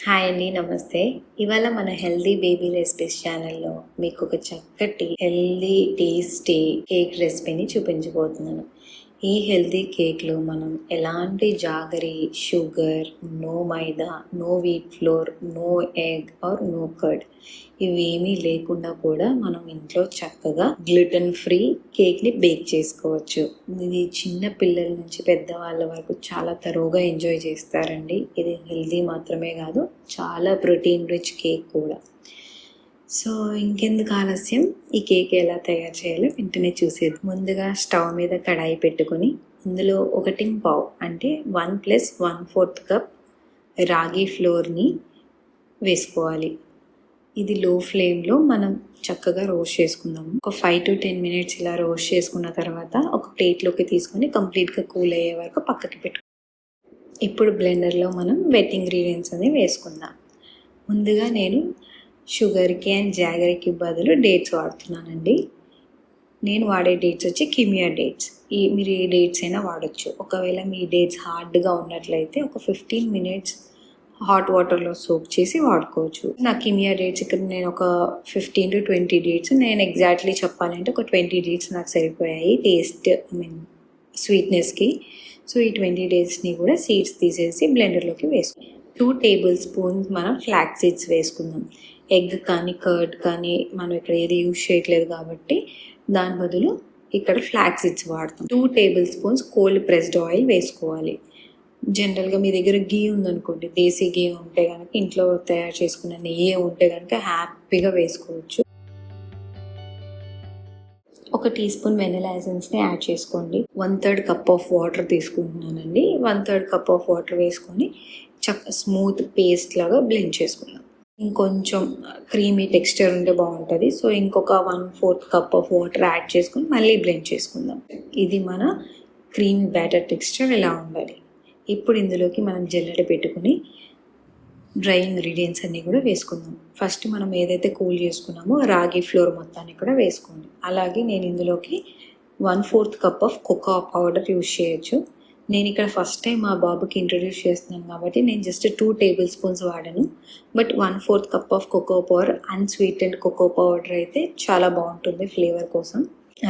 Hi అండి, నమస్తే. ఇవాళ మన హెల్దీ బేబీ రెసిపీస్ ఛానల్లో మీకు ఒక చక్కటి హెల్దీ టేస్టీ కేక్ రెసిపీని చూపించబోతున్నాను. ఈ హెల్దీ కేక్లో మనం ఎలాంటి jaggery, sugar, no maida, no wheat flour, no egg or no curd ఇవేమీ లేకుండా కూడా మనం ఇంట్లో చక్కగా గ్లూటెన్ ఫ్రీ కేక్ని బేక్ చేసుకోవచ్చు. ఇది చిన్న పిల్లల నుంచి పెద్దవాళ్ళ వరకు చాలా తరువుగా ఎంజాయ్ చేస్తారండి. ఇది హెల్దీ మాత్రమే కాదు, చాలా ప్రోటీన్ రిచ్ కేక్ కూడా. సో ఇంకెందుకు ఆలస్యం, ఈ కేక్ ఎలా తయారు చేయాలో వెంటనే చూసేది. ముందుగా స్టవ్ మీద కడాయి పెట్టుకొని అందులో 1.5 అంటే 1+1/4 కప్ రాగి ఫ్లోర్ని వేసుకోవాలి. ఇది లో ఫ్లేమ్లో మనం చక్కగా రోస్ట్ చేసుకుందాము. ఒక 5 to 10 మినిట్స్ ఇలా రోస్ట్ చేసుకున్న తర్వాత ఒక ప్లేట్లోకి తీసుకొని కంప్లీట్గా కూల్ అయ్యే వరకు పక్కకి పెట్టుకుందాం. ఇప్పుడు బ్లెండర్లో మనం వెట్ ఇంగ్రీడియంట్స్ అని వేసుకుందాం. ముందుగా నేను షుగర్కి అండ్ జాగరీకి బదులు డేట్స్ వాడుతున్నానండి. నేను వాడే డేట్స్ వచ్చి కిమియా డేట్స్. మీరు ఏ డేట్స్ అయినా వాడచ్చు. ఒకవేళ మీ డేట్స్ హార్డ్గా ఉన్నట్లయితే ఒక 15 మినిట్స్ హాట్ వాటర్లో సోక్ చేసి వాడుకోవచ్చు. నా కిమియా డేట్స్ ఇక్కడ నేను ఒక 15 to 20 డేట్స్, నేను ఎగ్జాక్ట్లీ చెప్పాలంటే ఒక 20 డేట్స్ నాకు సరిపోయాయి టేస్ట్ స్వీట్నెస్కి. సో ఈ 20 డేట్స్ని కూడా సీడ్స్ తీసేసి బ్లెండర్లోకి వేసుకుందాం. 2 టేబుల్ స్పూన్స్ మనం ఫ్లాక్స్ సీడ్స్ వేసుకుందాం. ఎగ్ కానీ కర్డ్ కానీ మనం ఇక్కడ ఏది యూజ్ చేయట్లేదు కాబట్టి దాని బదులు ఇక్కడ ఫ్లాక్స్ సీడ్స్ వాడతాం. 2 table spoons cold pressed oil వేసుకోవాలి. జనరల్గా మీ దగ్గర గీ ఉందనుకోండి, దేశీ గీ ఉంటే కనుక, ఇంట్లో తయారు చేసుకున్న నెయ్యి ఉంటే కనుక హ్యాపీగా వేసుకోవచ్చు. 1 టీ స్పూన్ వెనిలా ఎసెన్స్ని యాడ్ చేసుకోండి. 1/3 కప్ ఆఫ్ వాటర్ తీసుకుంటున్నానండి. 1/3 కప్ ఆఫ్ వాటర్ వేసుకొని స్మూత్ పేస్ట్ లాగా బ్లెండ్ చేసుకుందాం. ఇంకొంచెం క్రీమీ టెక్స్చర్ ఉంటే బాగుంటుంది. సో ఇంకొక 1/4 కప్ ఆఫ్ వాటర్ యాడ్ చేసుకొని మళ్ళీ బ్లెండ్ చేసుకుందాం. ఇది మన క్రీమీ బ్యాటర్ టెక్స్చర్ ఇలా ఉండాలి. ఇప్పుడు ఇందులోకి మనం జల్లెడ పెట్టుకుని డ్రై ఇంగ్రీడియంట్స్ అన్నీ కూడా వేసుకుందాం. ఫస్ట్ మనం ఏదైతే కూల్ చేసుకున్నామో రాగి ఫ్లోర్ మొత్తాన్ని కూడా వేసుకోండి. అలాగే నేను ఇందులోకి 1/4 cup of cocoa powder use చేయొచ్చు. నేను ఇక్కడ ఫస్ట్ టైం మా బాబుకి ఇంట్రడ్యూస్ చేస్తున్నాను కాబట్టి నేను జస్ట్ 2 టేబుల్ స్పూన్స్ వాడాను. But 1/4 cup of cocoa powder, unsweetened cocoa powder అయితే చాలా బాగుంటుంది ఫ్లేవర్ కోసం.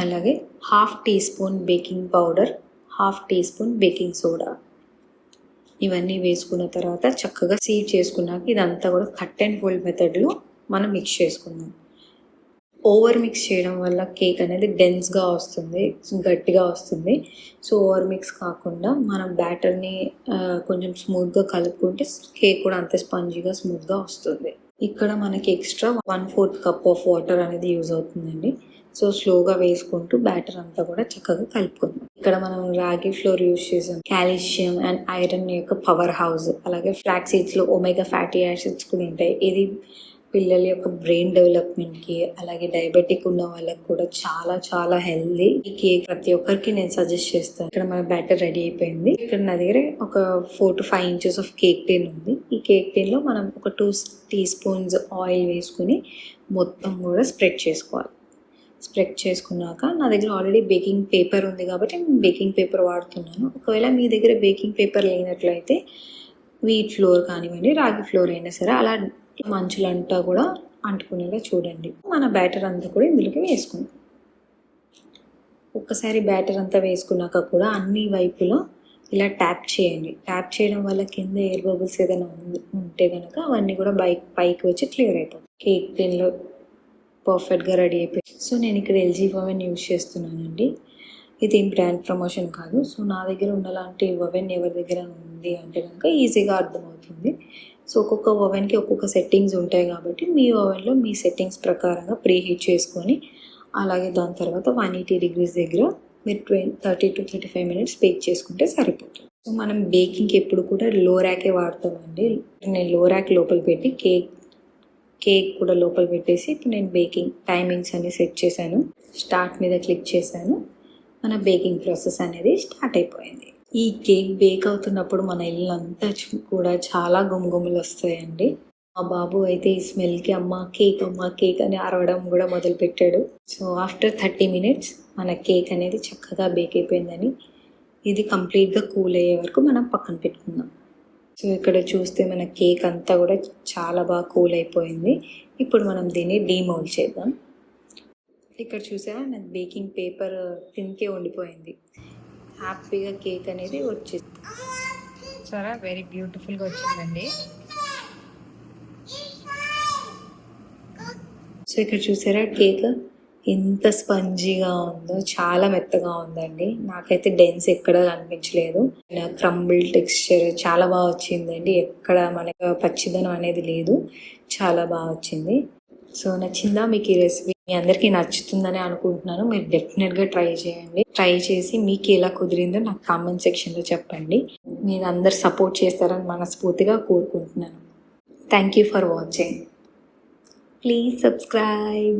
అలాగే 1/2 teaspoon baking powder, 1/2 teaspoon baking soda ఇవన్నీ వేసుకున్న తర్వాత చక్కగా సీడ్ చేసుకున్నాక ఇదంతా కూడా కట్ అండ్ ఫోల్డ్ మెథడ్లో మనం మిక్స్ చేసుకుందాం. ఓవర్ మిక్స్ చేయడం వల్ల కేక్ అనేది డెన్స్గా వస్తుంది, గట్టిగా వస్తుంది. సో ఓవర్ మిక్స్ కాకుండా మనం బ్యాటర్ని కొంచెం స్మూత్గా కలుపుకుంటే కేక్ కూడా అంతే స్పంజీగా స్మూత్గా వస్తుంది. ఇక్కడ మనకి ఎక్స్ట్రా 1/4 కప్ ఆఫ్ వాటర్ అనేది యూజ్ అవుతుందండి. సో స్లోగా వేసుకుంటూ బ్యాటర్ అంతా కూడా చక్కగా కలుపుకుందాం. ఇక్కడ మనం రాగి ఫ్లోర్ యూజ్ చేసాం. కాల్షియం అండ్ ఐరన్ యొక్క పవర్ హౌస్. అలాగే ఫ్లాక్స్ సీడ్స్లో ఒమేగా ఫ్యాటీ యాసిడ్స్ కూడా ఉంటాయి. ఇది పిల్లల యొక్క బ్రెయిన్ డెవలప్మెంట్కి, అలాగే డయాబెటిక్ ఉన్న వాళ్ళకి కూడా చాలా చాలా హెల్దీ. ఈ కేక్ ప్రతి ఒక్కరికి నేను సజెస్ట్ చేస్తాను. ఇక్కడ మన బ్యాటర్ రెడీ అయిపోయింది. ఇక్కడ నా దగ్గర ఒక 4 to 5 inches of cake tin ఉంది. ఈ కేక్ టిన్లో మనం ఒక 2 టీ స్పూన్స్ ఆయిల్ వేసుకుని మొత్తం కూడా స్ప్రెడ్ చేసుకోవాలి. స్ప్రెడ్ చేసుకున్నాక నా దగ్గర ఆల్రెడీ బేకింగ్ పేపర్ ఉంది కాబట్టి నేను బేకింగ్ పేపర్ వాడుతున్నాను. ఒకవేళ మీ దగ్గర బేకింగ్ పేపర్ లేనట్లయితే వీట్ ఫ్లోర్ కానివ్వండి, రాగి ఫ్లోర్ అయినా సరే అలా మంచులంతా కూడా అంటుకునేలా చూడండి. మన బ్యాటర్ అంతా కూడా ఇందులోకి వేసుకుందాం. ఒక్కసారి బ్యాటర్ అంతా వేసుకున్నాక కూడా అన్ని వైపులో ఇలా ట్యాప్ చేయండి. ట్యాప్ చేయడం వల్ల కింద ఎయిర్ బబుల్స్ ఏదైనా ఉంటే కనుక అవన్నీ కూడా పైకి వచ్చి క్లియర్ అయిపోతుంది. కేక్ టిన్లో పర్ఫెక్ట్గా రెడీ అయిపోయింది. సో నేను ఇక్కడ ఎల్జీ ఓవెన్ యూజ్ చేస్తున్నానండి. ఇది బ్రాండ్ ప్రమోషన్ కాదు. సో నా దగ్గర ఉన్నలాంటి ఓవెన్ ఎవరి దగ్గర ఉంది అంటే కనుక ఈజీగా అర్థమవుతుంది. సో ఒక్కొక్క ఓవెన్కి ఒక్కొక్క సెట్టింగ్స్ ఉంటాయి కాబట్టి మీ ఓవెన్లో మీ సెట్టింగ్స్ ప్రకారంగా ప్రీ హీట్ చేసుకొని, అలాగే దాని తర్వాత 180 degrees దగ్గర మీరు 30 to 35 మినిట్స్ బేక్ చేసుకుంటే సరిపోతుంది. సో మనం బేకింగ్కి ఎప్పుడు కూడా లో ర్యాకే వాడతామండి. నేను లో ర్యాక్ లోపల పెట్టి కేక్ కూడా లోపల పెట్టేసి ఇప్పుడు నేను బేకింగ్ టైమింగ్స్ అన్ని సెట్ చేశాను. స్టార్ట్ మీద క్లిక్ చేశాను. మన బేకింగ్ ప్రాసెస్ అనేది స్టార్ట్ అయిపోయింది. ఈ కేక్ బేక్ అవుతున్నప్పుడు మన ఇల్లు అంతా కూడా చాలా గుమగుమలు వస్తాయండి. మా బాబు అయితే ఈ స్మెల్కి అమ్మ కేక్ అని అరవడం కూడా మొదలుపెట్టాడు. సో ఆఫ్టర్ 30 మినిట్స్ మన కేక్ అనేది చక్కగా బేక్ అయిపోయిందని ఇది కంప్లీట్గా కూల్ అయ్యే వరకు మనం పక్కన పెట్టుకుందాం. సో ఇక్కడ చూస్తే మన కేక్ అంతా కూడా చాలా బాగా కూల్ అయిపోయింది. ఇప్పుడు మనం దీన్ని డీమౌల్డ్ చేద్దాం. ఇక్కడ చూసారా నాకు బేకింగ్ పేపర్ తిన్కే ఉండిపోయింది. హ్యాపీగా కేక్ అనేది వచ్చేది. చాలా వెరీ బ్యూటిఫుల్గా వచ్చిందండి. సో ఇక్కడ చూసారా కేక్ ఎంత స్పంజీగా ఉందో, చాలా మెత్తగా ఉందండి. నాకైతే డెన్స్ ఎక్కడ అనిపించలేదు. క్రంబుల్ టెక్స్చర్ చాలా బాగా వచ్చిందండి. ఎక్కడ మనకు పచ్చిదనం అనేది లేదు, చాలా బాగా వచ్చింది. సో నచ్చిందా మీకు ఈ రెసిపీ? మీ అందరికీ నచ్చుతుందని అనుకుంటున్నాను. మీరు డెఫినెట్గా ట్రై చేయండి. ట్రై చేసి మీకు ఎలా కుదిరిందో నాకు కామెంట్ సెక్షన్లో చెప్పండి. మీరు అందరు సపోర్ట్ చేస్తారని మనస్ఫూర్తిగా కోరుకుంటున్నాను. Thank you for watching. Please subscribe.